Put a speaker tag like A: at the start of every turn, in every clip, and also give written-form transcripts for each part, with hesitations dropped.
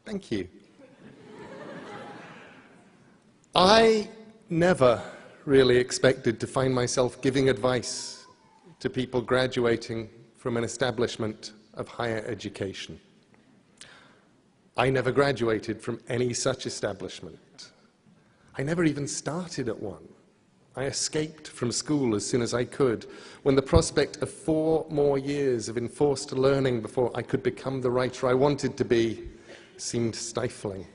A: Thank you. I never really expected to find myself giving advice to people graduating from an establishment of higher education. I never graduated from any such establishment. I never even started at one. I escaped from school as soon as I could, when the prospect of 4 more years of enforced learning before I could become the writer I wanted to be seemed stifling.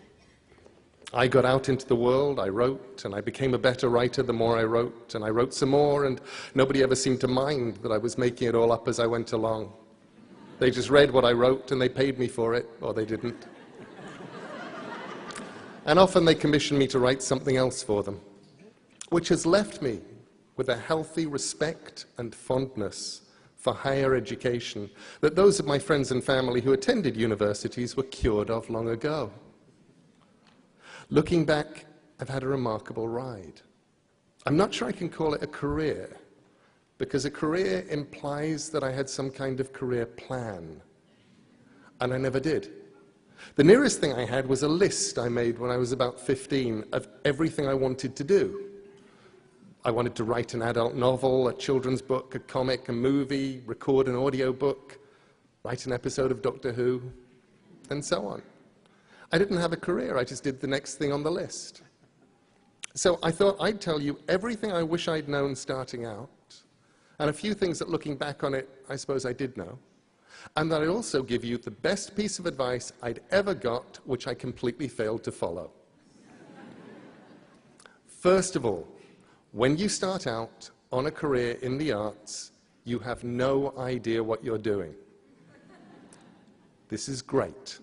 A: I got out into the world, I wrote, and I became a better writer the more I wrote, and I wrote some more, and nobody ever seemed to mind that I was making it all up as I went along. They just read what I wrote, and they paid me for it, or they didn't. And often they commissioned me to write something else for them, which has left me with a healthy respect and fondness for higher education that those of my friends and family who attended universities were cured of long ago. Looking back, I've had a remarkable ride. I'm not sure I can call it a career, because a career implies that I had some kind of career plan, and I never did. The nearest thing I had was a list I made when I was about 15 of everything I wanted to do. I wanted to write an adult novel, a children's book, a comic, a movie, record an audio book, write an episode of Doctor Who, and so on. I didn't have a career, I just did the next thing on the list. So I thought I'd tell you everything I wish I'd known starting out, and a few things that looking back on it, I suppose I did know. And that I'd also give you the best piece of advice I'd ever got, which I completely failed to follow. First of all, when you start out on a career in the arts, you have no idea what you're doing. This is great.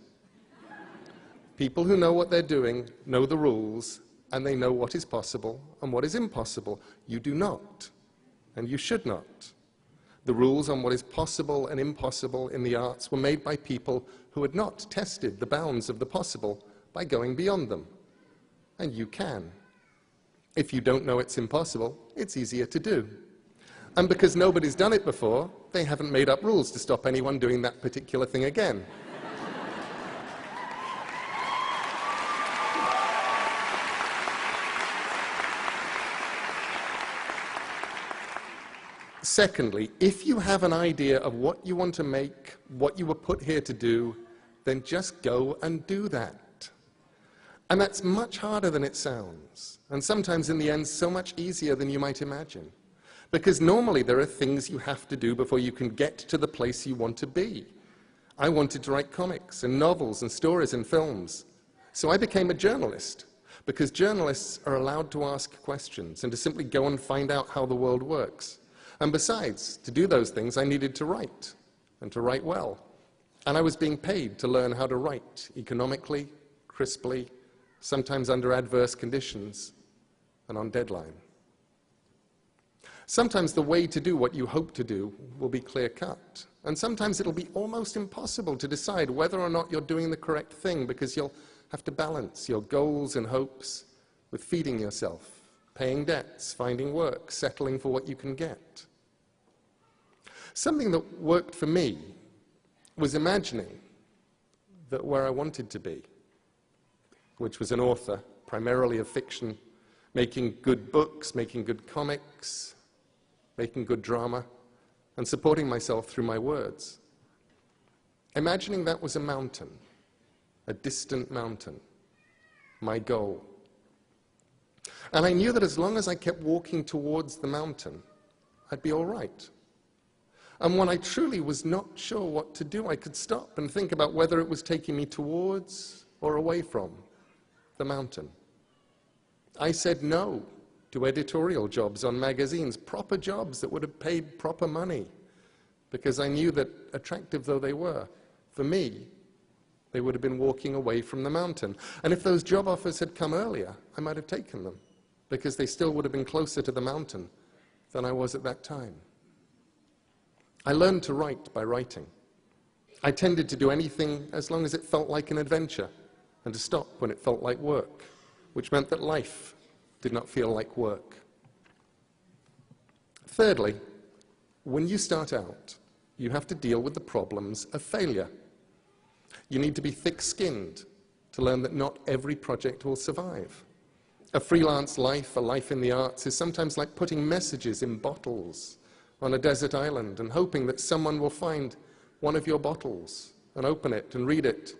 A: People who know what they're doing know the rules, and they know what is possible and what is impossible. You do not, and you should not. The rules on what is possible and impossible in the arts were made by people who had not tested the bounds of the possible by going beyond them. And you can. If you don't know it's impossible, it's easier to do. And because nobody's done it before, they haven't made up rules to stop anyone doing that particular thing again. Secondly, if you have an idea of what you want to make, what you were put here to do, then just go and do that. And that's much harder than it sounds, and sometimes in the end so much easier than you might imagine. Because normally there are things you have to do before you can get to the place you want to be. I wanted to write comics and novels and stories and films, so I became a journalist, because journalists are allowed to ask questions and to simply go and find out how the world works. And besides, to do those things, I needed to write, and to write well. And I was being paid to learn how to write economically, crisply, sometimes under adverse conditions, and on deadline. Sometimes the way to do what you hope to do will be clear-cut, and sometimes it'll be almost impossible to decide whether or not you're doing the correct thing, because you'll have to balance your goals and hopes with feeding yourself, paying debts, finding work, settling for what you can get. Something that worked for me was imagining that where I wanted to be, which was an author, primarily of fiction, making good books, making good comics, making good drama, and supporting myself through my words. Imagining that was a mountain, a distant mountain, my goal. And I knew that as long as I kept walking towards the mountain, I'd be all right. And when I truly was not sure what to do, I could stop and think about whether it was taking me towards or away from the mountain. I said no to editorial jobs on magazines, proper jobs that would have paid proper money, because I knew that, attractive though they were, for me, they would have been walking away from the mountain. And if those job offers had come earlier, I might have taken them, because they still would have been closer to the mountain than I was at that time. I learned to write by writing. I tended to do anything as long as it felt like an adventure, and to stop when it felt like work, which meant that life did not feel like work. Thirdly, when you start out, you have to deal with the problems of failure. You need to be thick-skinned to learn that not every project will survive. A freelance life, a life in the arts, is sometimes like putting messages in bottles on a desert island and hoping that someone will find one of your bottles and open it and read it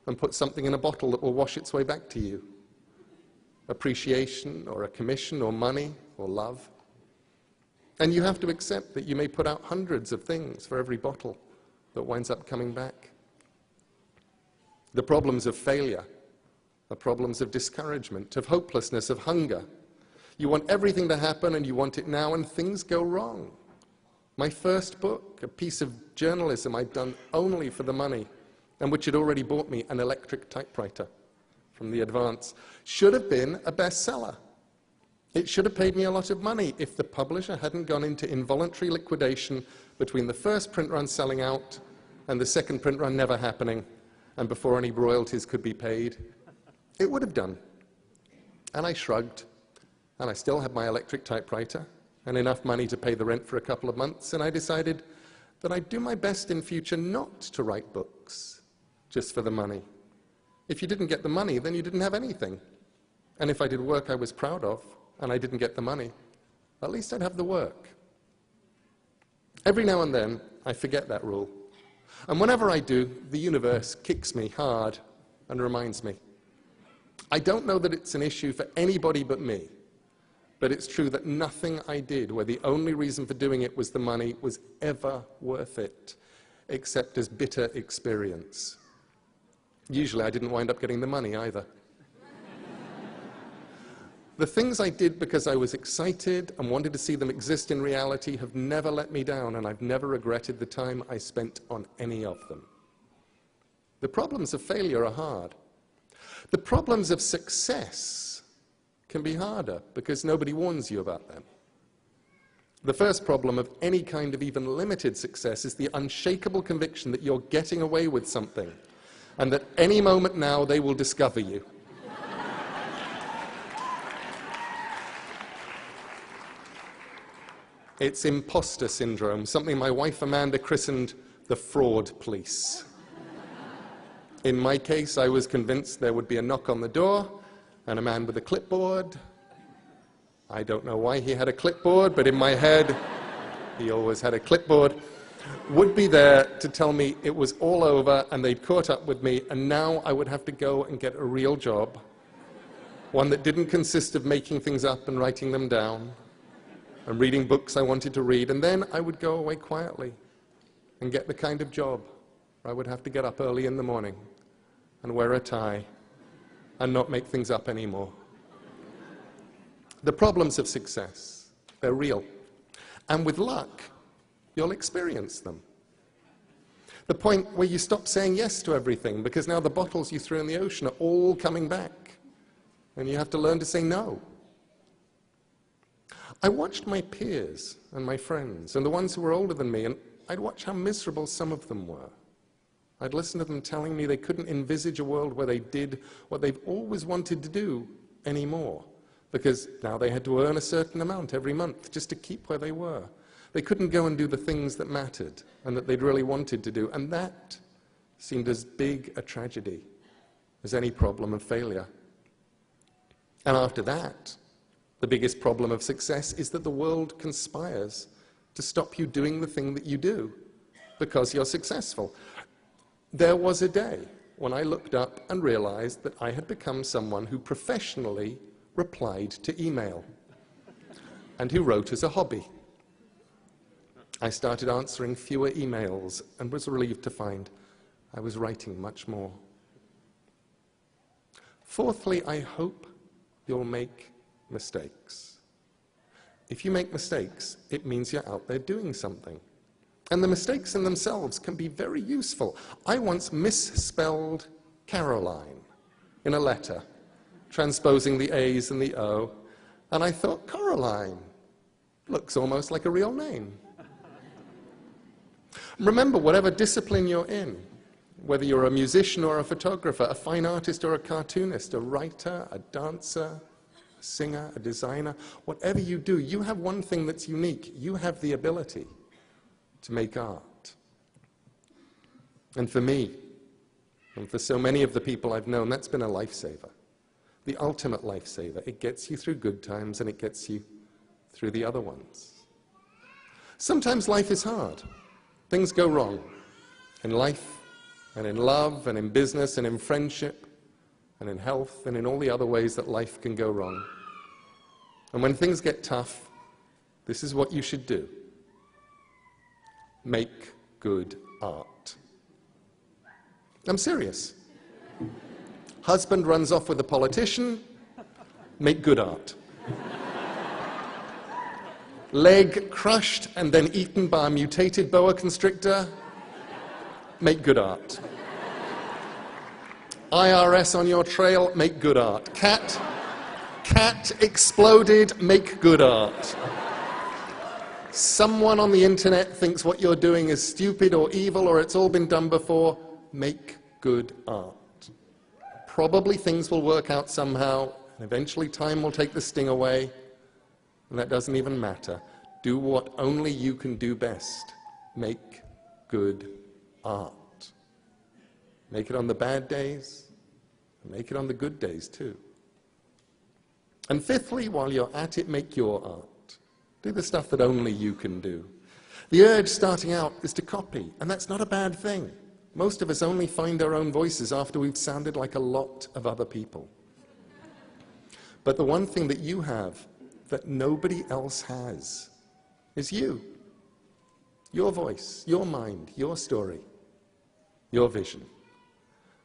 A: and put something in a bottle that will wash its way back to you. Appreciation or a commission or money or love. And you have to accept that you may put out hundreds of things for every bottle that winds up coming back. The problems of failure are problems of discouragement, of hopelessness, of hunger. You want everything to happen and you want it now, and things go wrong. My first book, a piece of journalism I'd done only for the money, and which had already bought me an electric typewriter from the Advance, should have been a bestseller. It should have paid me a lot of money if the publisher hadn't gone into involuntary liquidation between the first print run selling out and the second print run never happening, and before any royalties could be paid. It would have done. And I shrugged, and I still had my electric typewriter and enough money to pay the rent for a couple of months, and I decided that I'd do my best in future not to write books just for the money. If you didn't get the money, then you didn't have anything. And if I did work I was proud of, and I didn't get the money, at least I'd have the work. Every now and then, I forget that rule. And whenever I do, the universe kicks me hard and reminds me. I don't know that it's an issue for anybody but me, but it's true that nothing I did, where the only reason for doing it was the money, was ever worth it, except as bitter experience. Usually I didn't wind up getting the money either. The things I did because I was excited and wanted to see them exist in reality have never let me down, and I've never regretted the time I spent on any of them. The problems of failure are hard. The problems of success can be harder because nobody warns you about them. The first problem of any kind of even limited success is the unshakable conviction that you're getting away with something, and that any moment now they will discover you. It's imposter syndrome, something my wife Amanda christened the fraud police. In my case, I was convinced there would be a knock on the door and a man with a clipboard. I don't know why he had a clipboard, but in my head, he always had a clipboard, would be there to tell me it was all over and they'd caught up with me, and now I would have to go and get a real job, one that didn't consist of making things up and writing them down and reading books I wanted to read, and then I would go away quietly and get the kind of job where I would have to get up early in the morning and wear a tie and not make things up anymore. The problems of success, they're real. And with luck, you'll experience them. The point where you stop saying yes to everything because now the bottles you threw in the ocean are all coming back and you have to learn to say no. I watched my peers and my friends and the ones who were older than me, and I'd watch how miserable some of them were. I'd listen to them telling me they couldn't envisage a world where they did what they've always wanted to do anymore, because now they had to earn a certain amount every month just to keep where they were. They couldn't go and do the things that mattered and that they'd really wanted to do, and that seemed as big a tragedy as any problem of failure. And after that, the biggest problem of success is that the world conspires to stop you doing the thing that you do because you're successful. There was a day when I looked up and realized that I had become someone who professionally replied to email and who wrote as a hobby. I started answering fewer emails and was relieved to find I was writing much more. Fourthly, I hope you'll make mistakes. If you make mistakes, it means you're out there doing something. And the mistakes in themselves can be very useful. I once misspelled Caroline in a letter, transposing the A's and the O, and I thought, Caroline looks almost like a real name. Remember, whatever discipline you're in, whether you're a musician or a photographer, a fine artist or a cartoonist, a writer, a dancer, a singer, a designer, whatever you do, you have one thing that's unique. You have the ability to make art. And for me, And for so many of the people I've known, that's been a lifesaver. The ultimate lifesaver. It gets you through good times and it gets you through the other ones. Sometimes life is hard. Things go wrong in life and in love and in business and in friendship and in health and in all the other ways that life can go wrong. And when things get tough, this is what you should do. Make good art. I'm serious. Husband runs off with a politician, make good art. Leg crushed and then eaten by a mutated boa constrictor, make good art. IRS on your trail, make good art. Cat exploded, make good art. Someone on the internet thinks what you're doing is stupid or evil or it's all been done before, make good art. Probably things will work out somehow, and eventually time will take the sting away, and that doesn't even matter. Do what only you can do best. Make good art. Make it on the bad days, and make it on the good days too. And fifthly, while you're at it, make your art. Do the stuff that only you can do. The urge starting out is to copy, and that's not a bad thing. Most of us only find our own voices after we've sounded like a lot of other people. But the one thing that you have that nobody else has is you. Your voice, your mind, your story, your vision.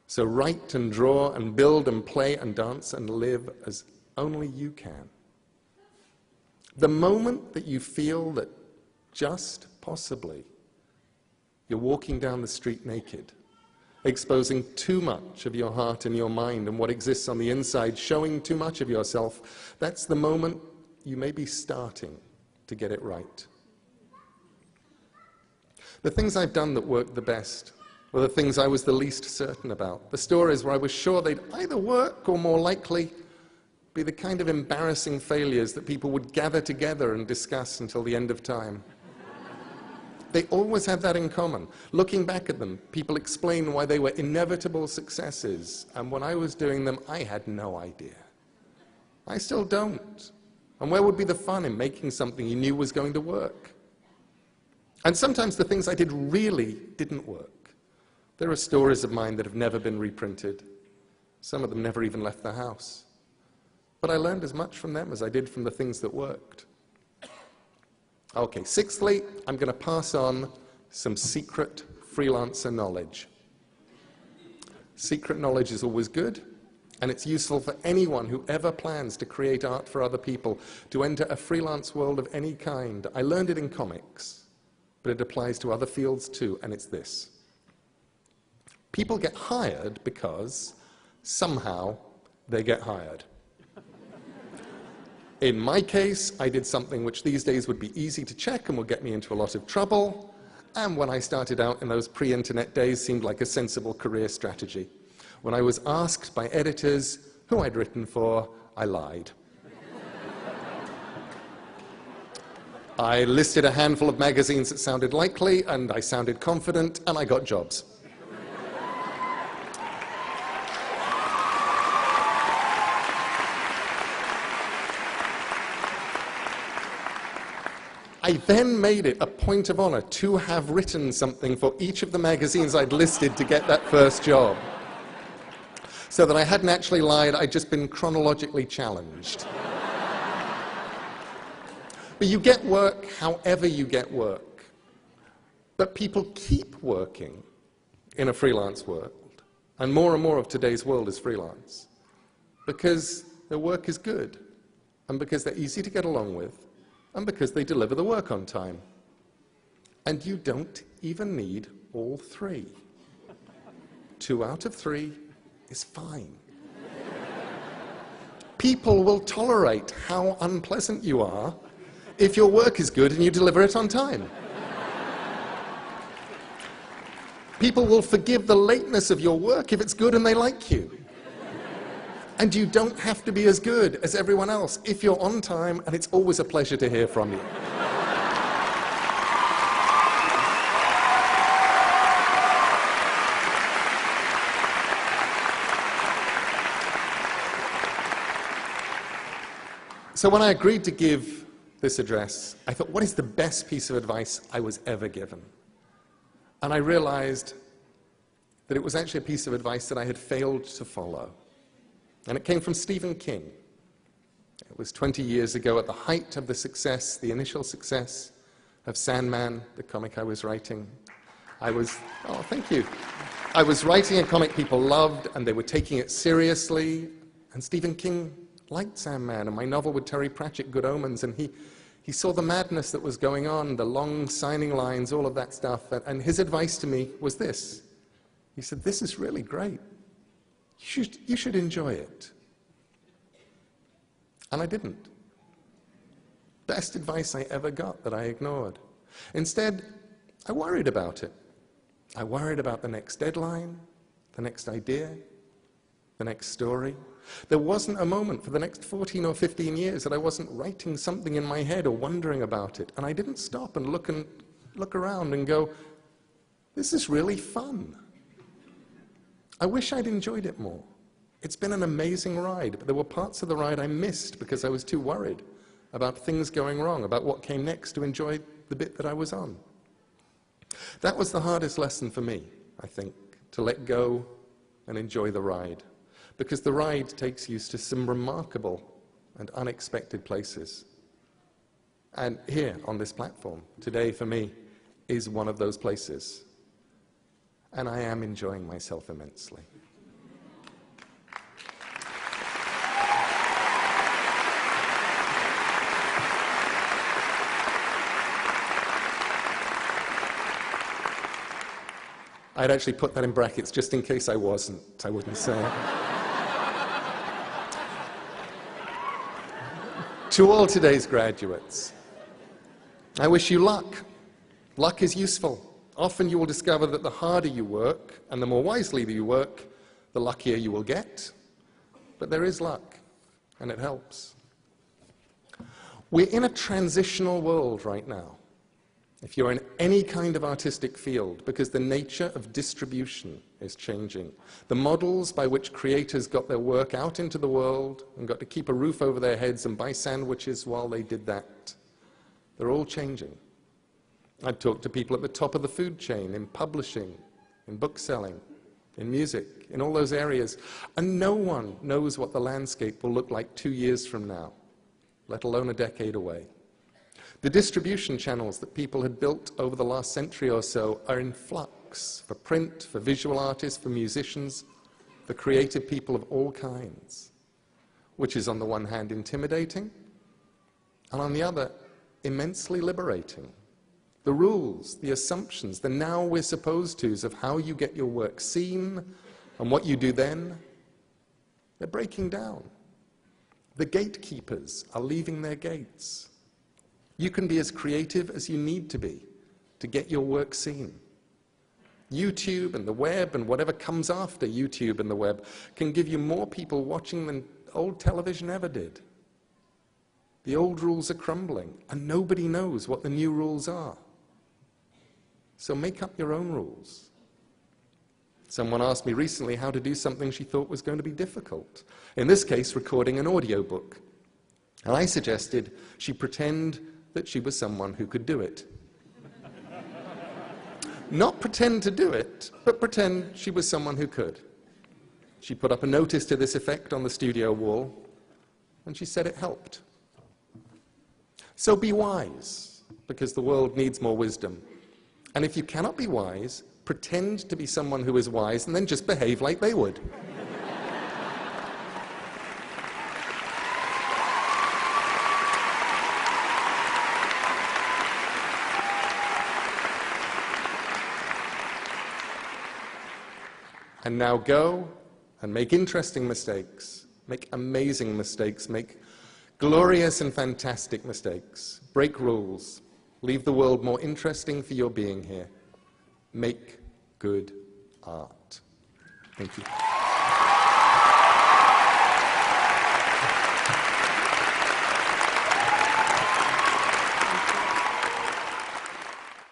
A: So write and draw and build and play and dance and live as only you can. The moment that you feel that just possibly you're walking down the street naked, exposing too much of your heart and your mind and what exists on the inside, showing too much of yourself, that's the moment you may be starting to get it right. The things I've done that worked the best were the things I was the least certain about. The stories where I was sure they'd either work or more likely be the kind of embarrassing failures that people would gather together and discuss until the end of time. They always had that in common. Looking back at them, people explain why they were inevitable successes, and when I was doing them, I had no idea. I still don't. And where would be the fun in making something you knew was going to work? And sometimes the things I did really didn't work. There are stories of mine that have never been reprinted. Some of them never even left the house. But I learned as much from them as I did from the things that worked. Okay, sixthly, I'm going to pass on some secret freelancer knowledge. Secret knowledge is always good, and it's useful for anyone who ever plans to create art for other people, to enter a freelance world of any kind. I learned it in comics, but it applies to other fields too, and it's this. People get hired because somehow they get hired. In my case, I did something which these days would be easy to check and would get me into a lot of trouble, and when I started out in those pre-internet days seemed like a sensible career strategy. When I was asked by editors who I'd written for, I lied. I listed a handful of magazines that sounded likely, and I sounded confident, and I got jobs. I then made it a point of honor to have written something for each of the magazines I'd listed to get that first job. So that I hadn't actually lied, I'd just been chronologically challenged. But you get work however you get work. But people keep working in a freelance world. And more of today's world is freelance. Because their work is good. And because they're easy to get along with. And because they deliver the work on time. And you don't even need all three. 2 out of 3 is fine. People will tolerate how unpleasant you are if your work is good and you deliver it on time. People will forgive the lateness of your work if it's good and they like you. And you don't have to be as good as everyone else if you're on time, and it's always a pleasure to hear from you. So when I agreed to give this address, I thought, what is the best piece of advice I was ever given? And I realized that it was actually a piece of advice that I had failed to follow. And it came from Stephen King. It was 20 years ago at the height of the success, the initial success of Sandman, the comic I was writing. Thank you. I was writing a comic people loved, and they were taking it seriously. And Stephen King liked Sandman, and my novel with Terry Pratchett, Good Omens, and he saw the madness that was going on, the long signing lines, all of that stuff. And his advice to me was this. He said, this is really great. You should enjoy it. And I didn't. Best advice I ever got that I ignored. Instead, I worried about it. I worried about the next deadline, the next idea, the next story. There wasn't a moment for the next 14 or 15 years that I wasn't writing something in my head or wondering about it. And I didn't stop and look around and go, this is really fun. I wish I'd enjoyed it more. It's been an amazing ride, but there were parts of the ride I missed because I was too worried about things going wrong, about what came next to enjoy the bit that I was on. That was the hardest lesson for me, I think, to let go and enjoy the ride, because the ride takes you to some remarkable and unexpected places. And here on this platform, today for me, is one of those places. And I am enjoying myself immensely. I'd actually put that in brackets just in case I wasn't. I wouldn't say it. To all today's graduates, I wish you luck. Luck is useful. Often you will discover that the harder you work and the more wisely that you work, the luckier you will get. But there is luck, and it helps. We're in a transitional world right now, if you're in any kind of artistic field, because the nature of distribution is changing. The models by which creators got their work out into the world and got to keep a roof over their heads and buy sandwiches while they did that, they're all changing. I've talked to people at the top of the food chain, in publishing, in bookselling, in music, in all those areas, and no one knows what the landscape will look like 2 years from now, let alone a decade away. The distribution channels that people had built over the last century or so are in flux for print, for visual artists, for musicians, for creative people of all kinds, which is on the one hand intimidating, and on the other immensely liberating. The rules, the assumptions, the now we're supposed to's of how you get your work seen and what you do then, they're breaking down. The gatekeepers are leaving their gates. You can be as creative as you need to be to get your work seen. YouTube and the web and whatever comes after YouTube and the web can give you more people watching than old television ever did. The old rules are crumbling, and nobody knows what the new rules are. So make up your own rules. Someone asked me recently how to do something she thought was going to be difficult. In this case, recording an audiobook. And I suggested she pretend that she was someone who could do it. Not pretend to do it, but pretend she was someone who could. She put up a notice to this effect on the studio wall, and she said it helped. So be wise, because the world needs more wisdom. And if you cannot be wise, pretend to be someone who is wise, and then just behave like they would. And now go and make interesting mistakes, make amazing mistakes, make glorious and fantastic mistakes, break rules, leave the world more interesting for your being here. Make good art. Thank you.